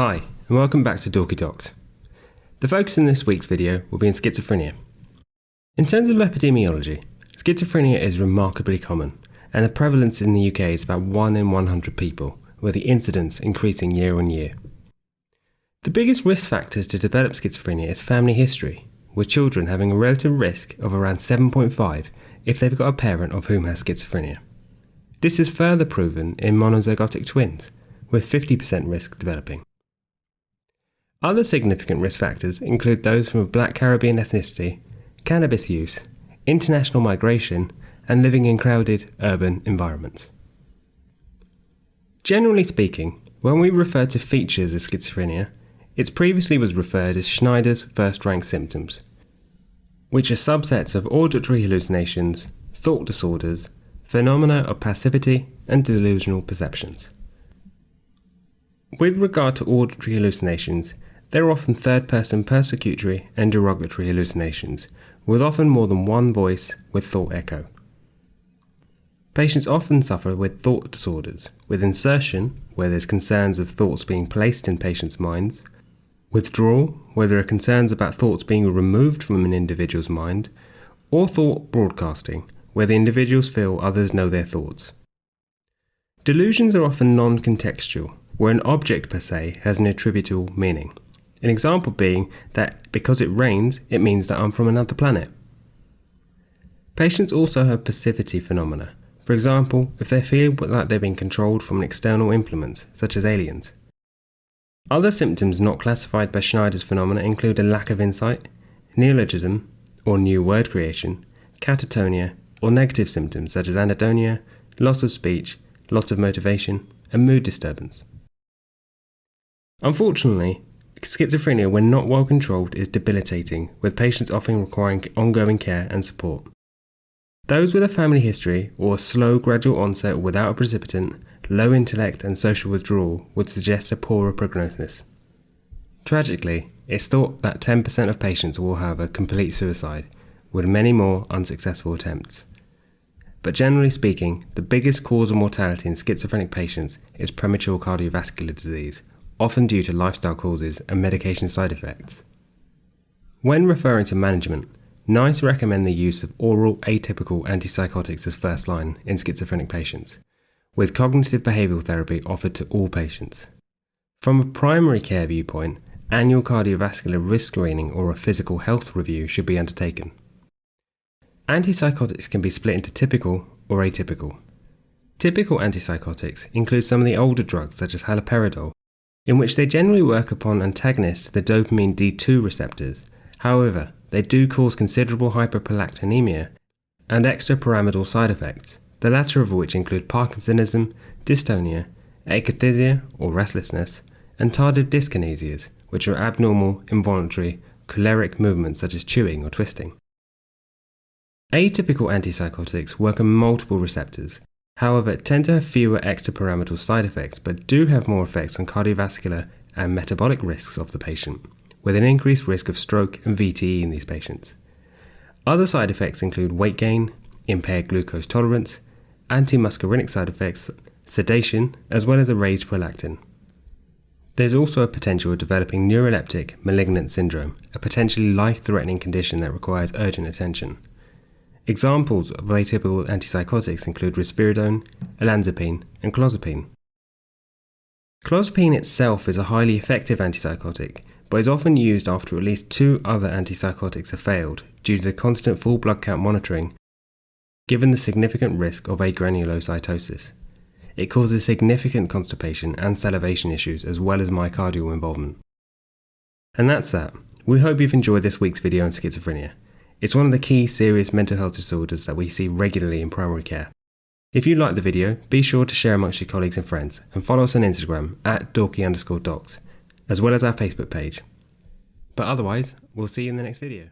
Hi, and welcome back to Dorky Docs. The focus in this week's video will be on schizophrenia. In terms of epidemiology, schizophrenia is remarkably common, and the prevalence in the UK is about 1 in 100 people, with the incidence increasing year on year. The biggest risk factors to develop schizophrenia is family history, with children having a relative risk of around 7.5 if they've got a parent of whom has schizophrenia. This is further proven in monozygotic twins, with 50% risk developing. Other significant risk factors include those from a Black Caribbean ethnicity, cannabis use, international migration, and living in crowded urban environments. Generally speaking, when we refer to features of schizophrenia, it previously was referred as Schneider's first-rank symptoms, which are subsets of auditory hallucinations, thought disorders, phenomena of passivity, and delusional perceptions. With regard to auditory hallucinations, they are often third-person persecutory and derogatory hallucinations, with often more than one voice with thought echo. Patients often suffer with thought disorders, with insertion, where there's concerns of thoughts being placed in patients' minds, withdrawal, where there are concerns about thoughts being removed from an individual's mind, or thought broadcasting, where the individuals feel others know their thoughts. Delusions are often non-contextual, where an object per se has an attributable meaning. An example being that because it rains, it means that I'm from another planet. Patients also have passivity phenomena. For example, if they feel like they're being controlled from external influence, such as aliens. Other symptoms not classified by Schneider's phenomena include a lack of insight, neologism, or new word creation, catatonia, or negative symptoms such as anhedonia, loss of speech, loss of motivation, and mood disturbance. Unfortunately, schizophrenia, when not well controlled, is debilitating, with patients often requiring ongoing care and support. Those with a family history or a slow gradual onset without a precipitant, low intellect and social withdrawal would suggest a poorer prognosis. Tragically, it's thought that 10% of patients will have a complete suicide, with many more unsuccessful attempts. But generally speaking, the biggest cause of mortality in schizophrenic patients is premature cardiovascular disease, often due to lifestyle causes and medication side effects. When referring to management, NICE recommend the use of oral atypical antipsychotics as first line in schizophrenic patients, with cognitive behavioural therapy offered to all patients. From a primary care viewpoint, annual cardiovascular risk screening or a physical health review should be undertaken. Antipsychotics can be split into typical or atypical. Typical antipsychotics include some of the older drugs such as haloperidol, in which they generally work upon antagonists to the dopamine D2 receptors. However, they do cause considerable hyperprolactinemia and extrapyramidal side effects, the latter of which include Parkinsonism, dystonia, akathisia or restlessness, and tardive dyskinesias, which are abnormal, involuntary, choleric movements such as chewing or twisting. Atypical antipsychotics work on multiple receptors, however, tend to have fewer extrapyramidal side effects but do have more effects on cardiovascular and metabolic risks of the patient, with an increased risk of stroke and VTE in these patients. Other side effects include weight gain, impaired glucose tolerance, antimuscarinic side effects, sedation, as well as a raised prolactin. There's also a potential of developing neuroleptic malignant syndrome, a potentially life-threatening condition that requires urgent attention. Examples of atypical antipsychotics include risperidone, olanzapine, and clozapine. Clozapine itself is a highly effective antipsychotic, but is often used after at least 2 other antipsychotics have failed due to the constant full blood count monitoring, given the significant risk of agranulocytosis. It causes significant constipation and salivation issues as well as myocardial involvement. And that's that. We hope you've enjoyed this week's video on schizophrenia. It's one of the key serious mental health disorders that we see regularly in primary care. If you liked the video, be sure to share amongst your colleagues and friends, and follow us on Instagram at Dorky_Docs, as well as our Facebook page. But otherwise, we'll see you in the next video.